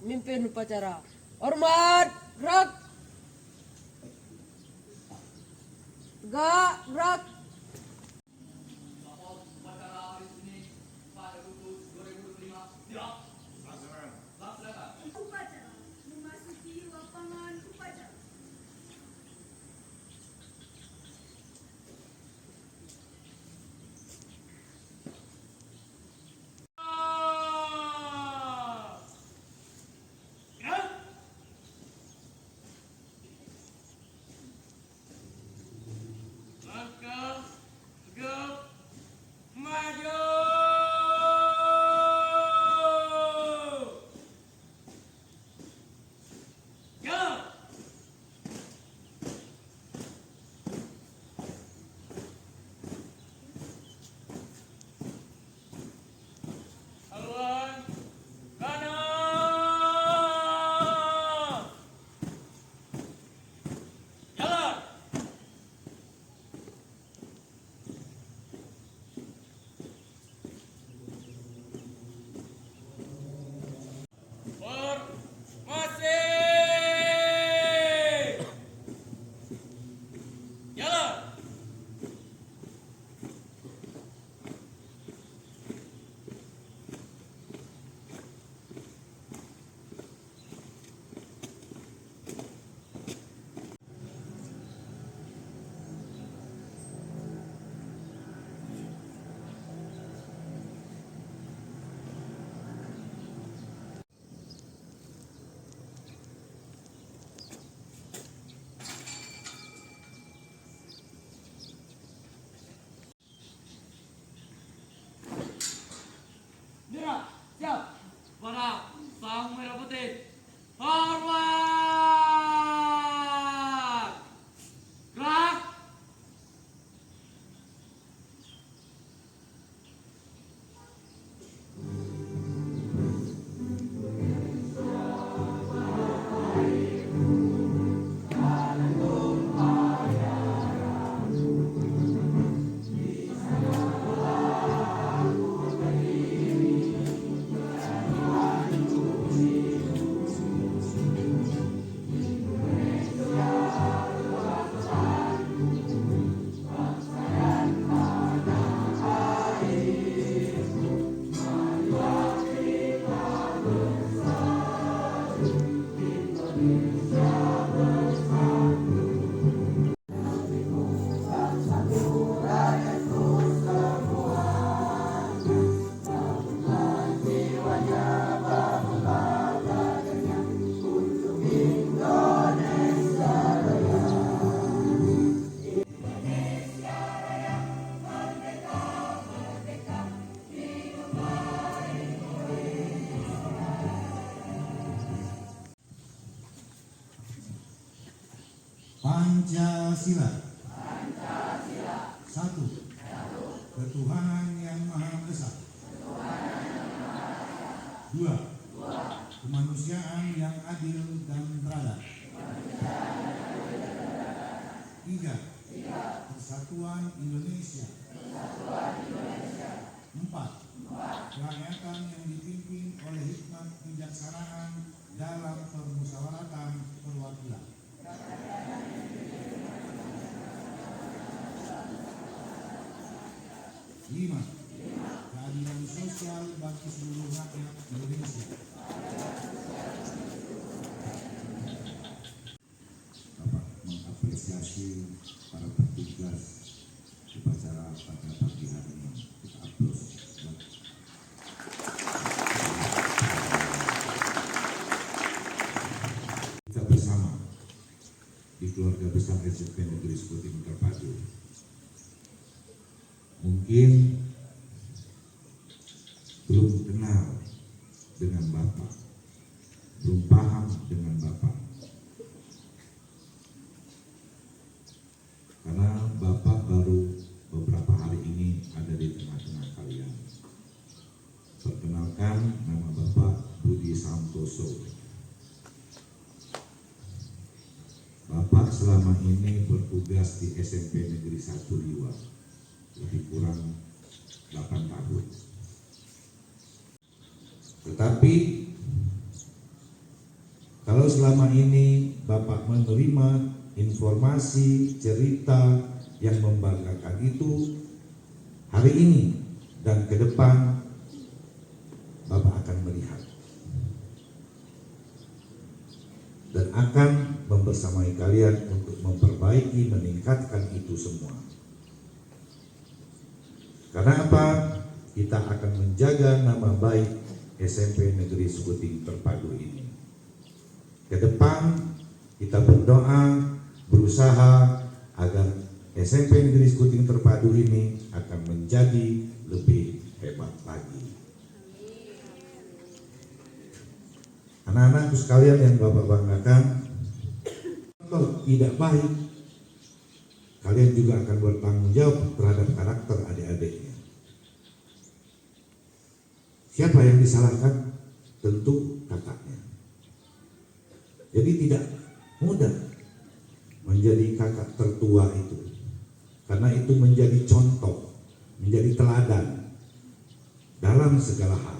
mimpin upacara. Hormat, gerak. Tegak, gerak. Upacara hari ini pada Agustus 2025 tidak laksanakan. Upacara memasuki lapangan upacara. Langkah tegap maju. Jalan. Haluan kanan. Jalan. Formasi. Jalan. Gerak, siap. Para sang merah putih. Hormat. Gerak. Pancasila. Satu. Ketuhanan yang Maha Esa. Dua. Kemanusiaan yang adil dan beradab. Tiga. Persatuan Indonesia. Empat. Kerakyatan yang dipimpin oleh hikmat kebijaksanaan dalam permusyawaratan perwakilan. Lima. Keadilan sosial bagi seluruh rakyat Indonesia. Bapak mengapresiasi para petugas upacara pada pagi hari ini. Kita aplaus. Kita bersama di keluarga besar SMP Negeri Sekutim Terpadu. Mungkin belum kenal dengan Bapak, belum paham dengan Bapak, karena Bapak baru beberapa hari ini ada di tengah-tengah kalian. Perkenalkan, nama Bapak Budi Santoso. Bapak selama ini bertugas di SMP Negeri 1 Liwa, lebih kurang 8 tahun. Tetapi selama ini Bapak menerima informasi, cerita yang membanggakan itu, hari ini dan ke depan Bapak akan melihat dan akan membersamai kalian untuk memperbaiki, meningkatkan itu semua. Karena apa? Kita akan menjaga nama baik SMP Negeri Sukuting Terpadu ini. Ke depan kita berdoa, berusaha agar SMP Negeri Sukuting Terpadu ini akan menjadi lebih hebat lagi. Anak-anakku sekalian yang Bapak banggakan, kalau tidak baik, kalian juga akan bertanggung jawab terhadap karakter adik-adiknya. Siapa yang disalahkan? Tentu kakaknya. Jadi tidak mudah menjadi kakak tertua itu, karena itu menjadi contoh, menjadi teladan dalam segala hal.